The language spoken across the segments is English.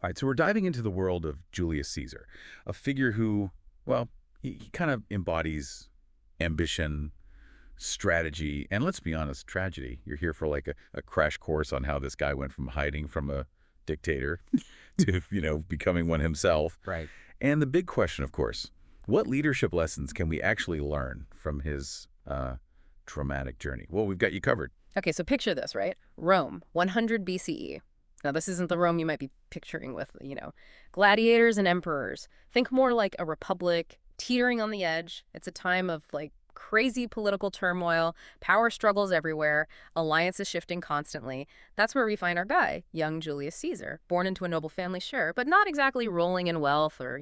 All right, so we're diving into the world of Julius Caesar, a figure who, well, he kind of embodies ambition, strategy, and let's be honest, tragedy. You're here for like a crash course on how this guy went from hiding from a dictator to, becoming one himself. Right. And the big question, of course, what leadership lessons can we actually learn from his traumatic journey? Well, we've got you covered. Okay, so picture this, right? Rome, 100 BCE. Now, this isn't the Rome you might be picturing with, gladiators and emperors. Think more like a republic teetering on the edge. It's a time of, crazy political turmoil, power struggles everywhere, alliances shifting constantly. That's where we find our guy, young Julius Caesar, born into a noble family, sure, but not exactly rolling in wealth or,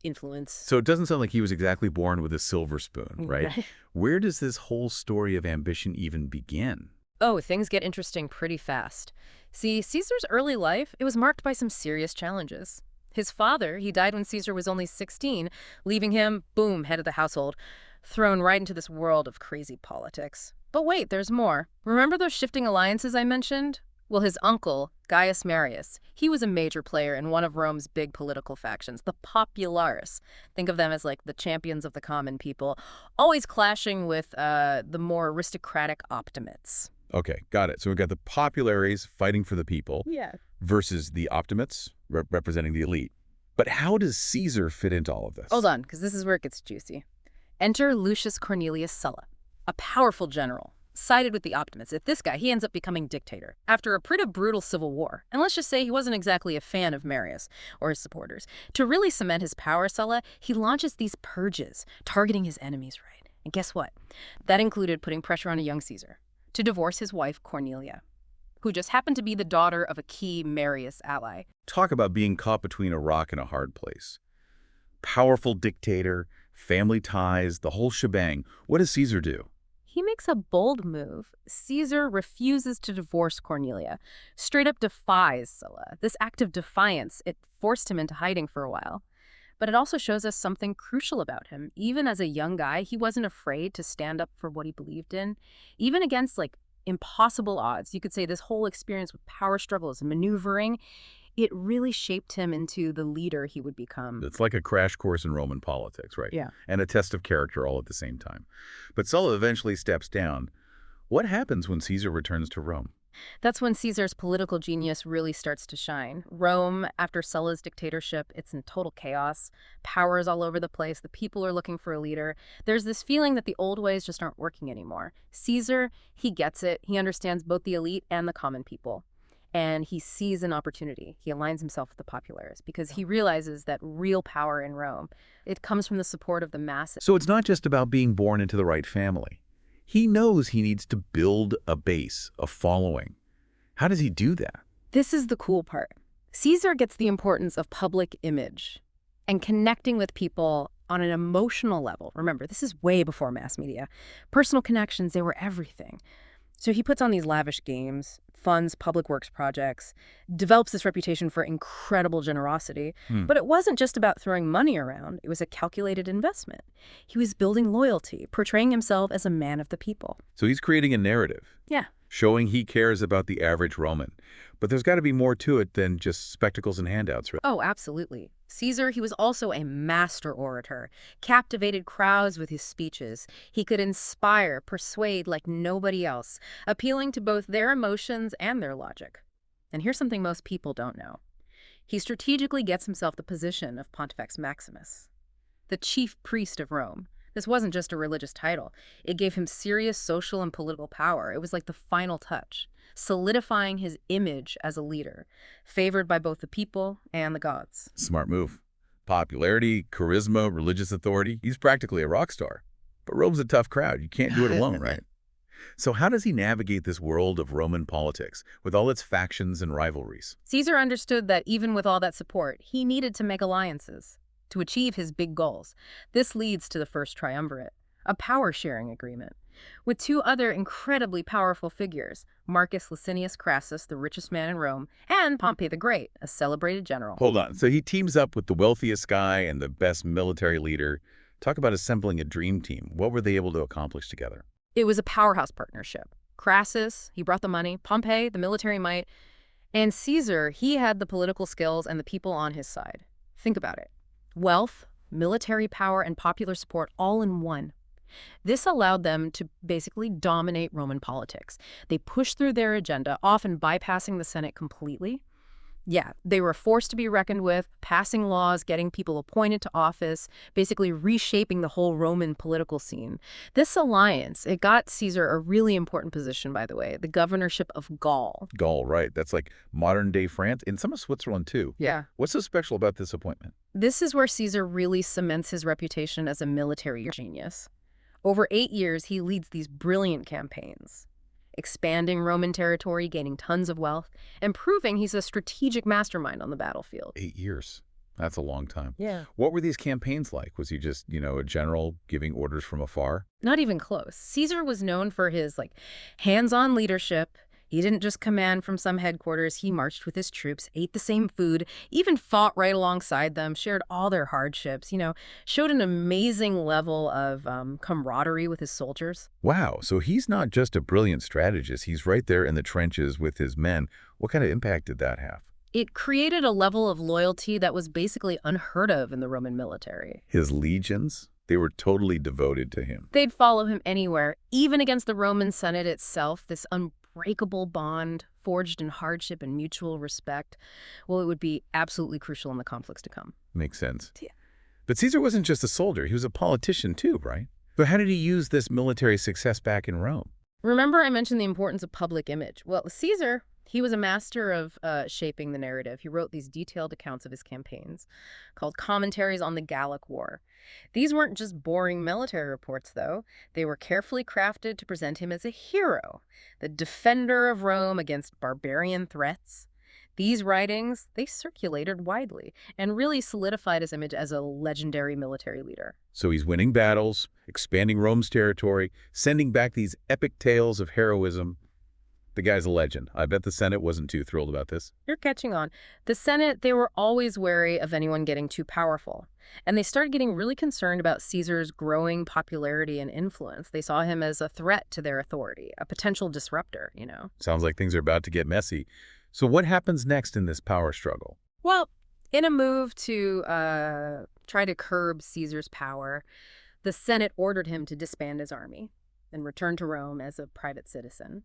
influence. So it doesn't sound like he was exactly born with a silver spoon, right? Where does this whole story of ambition even begin? Oh, things get interesting pretty fast. See, Caesar's early life, it was marked by some serious challenges. His father, he died when Caesar was only 16, leaving him, boom, head of the household, thrown right into this world of crazy politics. But wait, there's more. Remember those shifting alliances I mentioned? Well, his uncle, Gaius Marius, he was a major player in one of Rome's big political factions, the Populares. Think of them as the champions of the common people, always clashing with the more aristocratic optimates. Okay, got it. So we've got the populares fighting for the people versus the optimates representing the elite. But how does Caesar fit into all of this? Hold on, because this is where it gets juicy. Enter Lucius Cornelius Sulla, a powerful general, sided with the optimates. If this guy, he ends up becoming dictator after a pretty brutal civil war. And let's just say he wasn't exactly a fan of Marius or his supporters. To really cement his power, Sulla, he launches these purges, targeting his enemies, right? And guess what? That included putting pressure on a young Caesar to divorce his wife, Cornelia, who just happened to be the daughter of a key Marius ally. Talk about being caught between a rock and a hard place. Powerful dictator, family ties, the whole shebang. What does Caesar do? He makes a bold move. Caesar refuses to divorce Cornelia, straight up defies Sulla. This act of defiance, it forced him into hiding for a while. But it also shows us something crucial about him. Even as a young guy, he wasn't afraid to stand up for what he believed in, even against impossible odds. You could say this whole experience with power struggles and maneuvering, it really shaped him into the leader he would become. It's like a crash course in Roman politics, right? Yeah. And a test of character all at the same time. But Sulla eventually steps down. What happens when Caesar returns to Rome? That's when Caesar's political genius really starts to shine. Rome, after Sulla's dictatorship, it's in total chaos. Power is all over the place. The people are looking for a leader. There's this feeling that the old ways just aren't working anymore. Caesar, he gets it. He understands both the elite and the common people. And he sees an opportunity. He aligns himself with the populares because he realizes that real power in Rome, it comes from the support of the masses. So it's not just about being born into the right family. He knows he needs to build a base, a following. How does he do that? This is the cool part. Caesar gets the importance of public image and connecting with people on an emotional level. Remember, this is way before mass media. Personal connections, they were everything. So he puts on these lavish games, funds public works projects, develops this reputation for incredible generosity. But it wasn't just about throwing money around. It was a calculated investment. He was building loyalty, portraying himself as a man of the people. So he's creating a narrative. Yeah. Showing he cares about the average Roman. But there's got to be more to it than just spectacles and handouts, right? Oh, absolutely. Caesar, he was also a master orator, captivated crowds with his speeches. He could inspire, persuade like nobody else, appealing to both their emotions and their logic. And here's something most people don't know. He strategically gets himself the position of Pontifex Maximus, the chief priest of Rome. This wasn't just a religious title. It gave him serious social and political power. It was like the final touch, solidifying his image as a leader, favored by both the people and the gods. Smart move. Popularity, charisma, religious authority. He's practically a rock star. But Rome's a tough crowd. You can't do it alone, right? So how does he navigate this world of Roman politics with all its factions and rivalries? Caesar understood that even with all that support, he needed to make alliances to achieve his big goals. This leads to the first triumvirate, a power-sharing agreement, with two other incredibly powerful figures, Marcus Licinius Crassus, the richest man in Rome, and Pompey the Great, a celebrated general. Hold on. So he teams up with the wealthiest guy and the best military leader. Talk about assembling a dream team. What were they able to accomplish together? It was a powerhouse partnership. Crassus, he brought the money, Pompey, the military might, And Caesar, he had the political skills and the people on his side. Think about it. Wealth, military power, and popular support all in one. This allowed them to basically dominate Roman politics. They pushed through their agenda, often bypassing the Senate completely. Yeah, they were forced to be reckoned with, passing laws, getting people appointed to office, basically reshaping the whole Roman political scene. This alliance, it got Caesar a really important position, by the way, the governorship of Gaul. Gaul, right. That's like modern-day France, and some of Switzerland, too. Yeah. What's so special about this appointment? This is where Caesar really cements his reputation as a military genius. Over 8 years, he leads these brilliant campaigns, expanding Roman territory, gaining tons of wealth, and proving he's a strategic mastermind on the battlefield. 8 years. That's a long time. Yeah. What were these campaigns like? Was he just, a general giving orders from afar? Not even close. Caesar was known for his, hands-on leadership. He didn't just command from some headquarters. He marched with his troops, ate the same food, even fought right alongside them, shared all their hardships, showed an amazing level of camaraderie with his soldiers. Wow, so he's not just a brilliant strategist. He's right there in the trenches with his men. What kind of impact did that have? It created a level of loyalty that was basically unheard of in the Roman military. His legions, they were totally devoted to him. They'd follow him anywhere, even against the Roman Senate itself, this unbreakable bond forged in hardship and mutual respect. Well, it would be absolutely crucial in the conflicts to come. Makes sense. Yeah. But Caesar wasn't just a soldier. He was a politician too, right? So how did he use this military success back in Rome? Remember I mentioned the importance of public image. Well, Caesar, he was a master of shaping the narrative. He wrote these detailed accounts of his campaigns called Commentaries on the Gallic War. These weren't just boring military reports, though. They were carefully crafted to present him as a hero, the defender of Rome against barbarian threats. These writings, they circulated widely and really solidified his image as a legendary military leader. So he's winning battles, expanding Rome's territory, sending back these epic tales of heroism. The guy's a legend. I bet the Senate wasn't too thrilled about this. You're catching on. The Senate, they were always wary of anyone getting too powerful. And they started getting really concerned about Caesar's growing popularity and influence. They saw him as a threat to their authority, a potential disruptor. Sounds like things are about to get messy. So what happens next in this power struggle? Well, in a move to try to curb Caesar's power, the Senate ordered him to disband his army and return to Rome as a private citizen.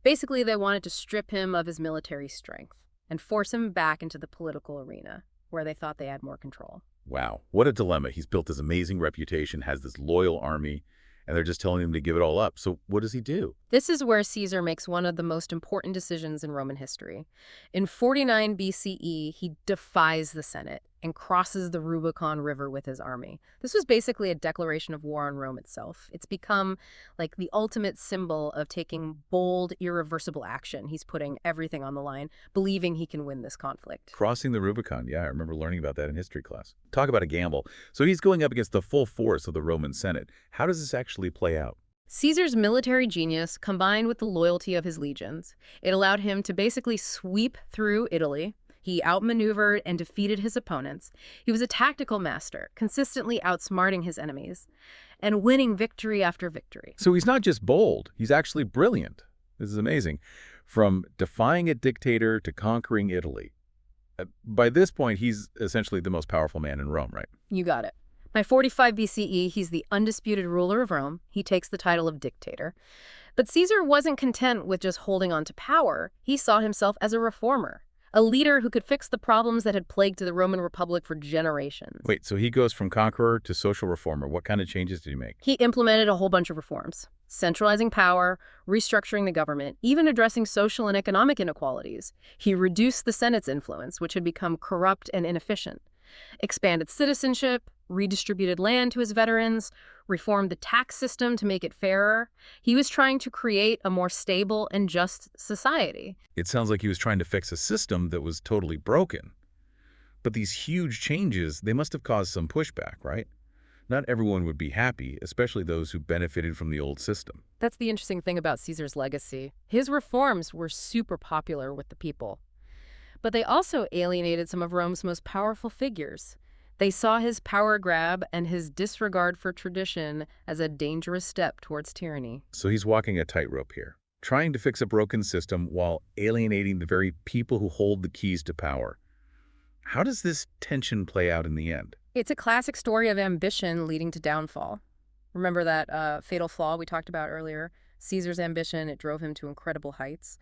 Basically, they wanted to strip him of his military strength and force him back into the political arena, where they thought they had more control. Wow, what a dilemma. He's built this amazing reputation, has this loyal army, and they're just telling him to give it all up. So what does he do? This is where Caesar makes one of the most important decisions in Roman history. In 49 BCE, he defies the Senate and crosses the Rubicon River with his army. This was basically a declaration of war on Rome itself. It's become like the ultimate symbol of taking bold, irreversible action. He's putting everything on the line, believing he can win this conflict. Crossing the Rubicon. Yeah, I remember learning about that in history class. Talk about a gamble. So he's going up against the full force of the Roman Senate. How does this actually play out? Caesar's military genius, combined with the loyalty of his legions, it allowed him to basically sweep through Italy. He outmaneuvered and defeated his opponents. He was a tactical master, consistently outsmarting his enemies and winning victory after victory. So he's not just bold, he's actually brilliant. This is amazing. From defying a dictator to conquering Italy. By this point, he's essentially the most powerful man in Rome, right? You got it. By 45 BCE, he's the undisputed ruler of Rome. He takes the title of dictator. But Caesar wasn't content with just holding on to power. He saw himself as a reformer, a leader who could fix the problems that had plagued the Roman Republic for generations. Wait, so he goes from conqueror to social reformer. What kind of changes did he make? He implemented a whole bunch of reforms, centralizing power, restructuring the government, even addressing social and economic inequalities. He reduced the Senate's influence, which had become corrupt and inefficient, expanded citizenship, redistributed land to his veterans, reformed the tax system to make it fairer. He was trying to create a more stable and just society. It sounds like he was trying to fix a system that was totally broken. But these huge changes, they must have caused some pushback, right? Not everyone would be happy, especially those who benefited from the old system. That's the interesting thing about Caesar's legacy. His reforms were super popular with the people. But they also alienated some of Rome's most powerful figures. They saw his power grab and his disregard for tradition as a dangerous step towards tyranny. So he's walking a tightrope here. trying to fix a broken system while alienating the very people who hold the keys to power. How does this tension play out in the end? It's a classic story of ambition leading to downfall. Remember that fatal flaw we talked about earlier? Caesar's ambition, it drove him to incredible heights,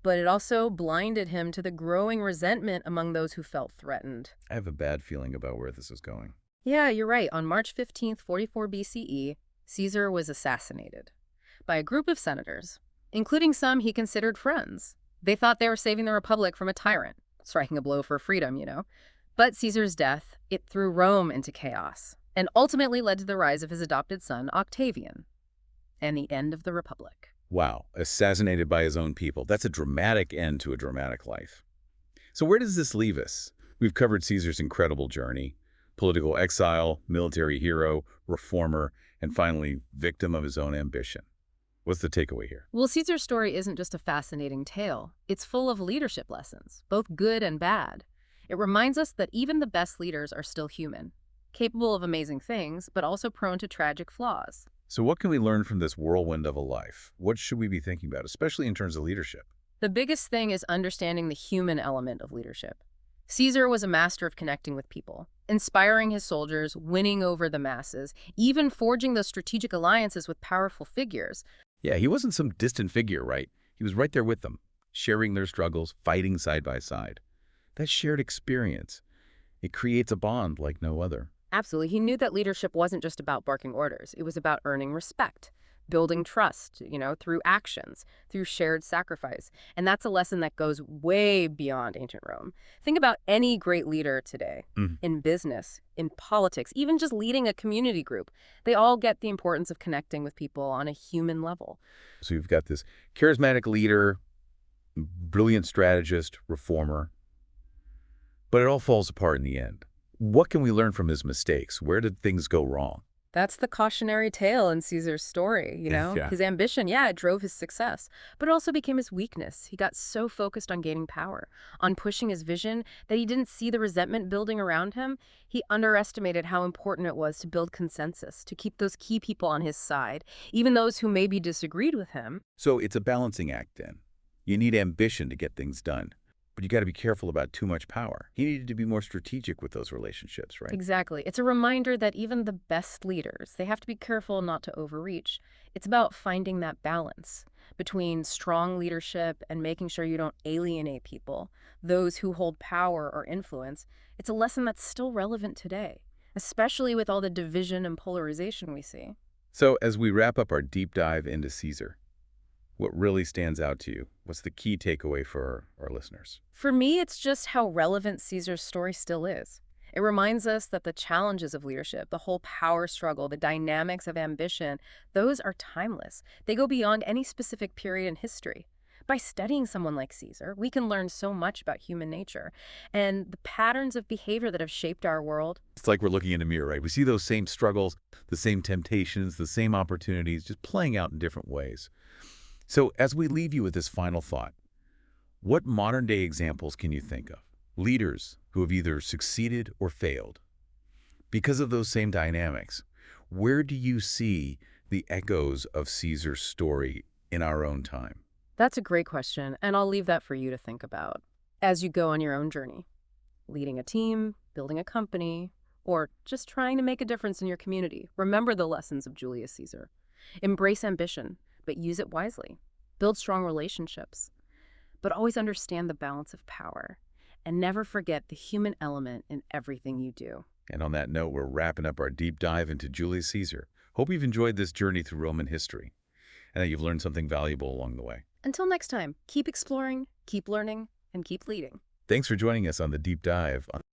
but it also blinded him to the growing resentment among those who felt threatened. I have a bad feeling about where this is going. Yeah, you're right. On March 15th, 44 BCE, Caesar was assassinated by a group of senators, including some he considered friends. They thought they were saving the Republic from a tyrant, striking a blow for freedom. But Caesar's death, it threw Rome into chaos and ultimately led to the rise of his adopted son, Octavian, and the end of the Republic. Wow, assassinated by his own people. That's a dramatic end to a dramatic life. So where does this leave us? We've covered Caesar's incredible journey: political exile, military hero, reformer, and finally, victim of his own ambition. What's the takeaway here? Well, Caesar's story isn't just a fascinating tale. It's full of leadership lessons, both good and bad. It reminds us that even the best leaders are still human, capable of amazing things, but also prone to tragic flaws. So what can we learn from this whirlwind of a life? What should we be thinking about, especially in terms of leadership? The biggest thing is understanding the human element of leadership. Caesar was a master of connecting with people, inspiring his soldiers, winning over the masses, even forging those strategic alliances with powerful figures. Yeah, he wasn't some distant figure, right? He was right there with them, sharing their struggles, fighting side by side. That shared experience, it creates a bond like no other. Absolutely. He knew that leadership wasn't just about barking orders. It was about earning respect, building trust, through actions, through shared sacrifice. And that's a lesson that goes way beyond ancient Rome. Think about any great leader today, in business, in politics, even just leading a community group. They all get the importance of connecting with people on a human level. So you've got this charismatic leader, brilliant strategist, reformer, but it all falls apart in the end. What can we learn from his mistakes? Where did things go wrong? That's the cautionary tale in Caesar's story. Yeah. His ambition, yeah, it drove his success, but it also became his weakness. He got so focused on gaining power, on pushing his vision, that he didn't see the resentment building around him. He underestimated how important it was to build consensus, to keep those key people on his side, even those who maybe disagreed with him. So it's a balancing act then. You need ambition to get things done, but you got to be careful about too much power. He needed to be more strategic with those relationships, right? Exactly. It's a reminder that even the best leaders, they have to be careful not to overreach. It's about finding that balance between strong leadership and making sure you don't alienate people, those who hold power or influence. It's a lesson that's still relevant today, especially with all the division and polarization we see. So as we wrap up our deep dive into Caesar, what really stands out to you? What's the key takeaway for our listeners? For me, it's just how relevant Caesar's story still is. It reminds us that the challenges of leadership, the whole power struggle, the dynamics of ambition, those are timeless. They go beyond any specific period in history. By studying someone like Caesar, we can learn so much about human nature and the patterns of behavior that have shaped our world. It's like we're looking in a mirror, right? We see those same struggles, the same temptations, the same opportunities, just playing out in different ways. So as we leave you with this final thought, what modern-day examples can you think of? Leaders who have either succeeded or failed. Because of those same dynamics, where do you see the echoes of Caesar's story in our own time? That's a great question, and I'll leave that for you to think about as you go on your own journey. Leading a team, building a company, or just trying to make a difference in your community. Remember the lessons of Julius Caesar. Embrace ambition, but use it wisely. Build strong relationships, but always understand the balance of power. And never forget the human element in everything you do. And on that note, we're wrapping up our deep dive into Julius Caesar. Hope you've enjoyed this journey through Roman history and that you've learned something valuable along the way. Until next time, keep exploring, keep learning, and keep leading. Thanks for joining us on the deep dive.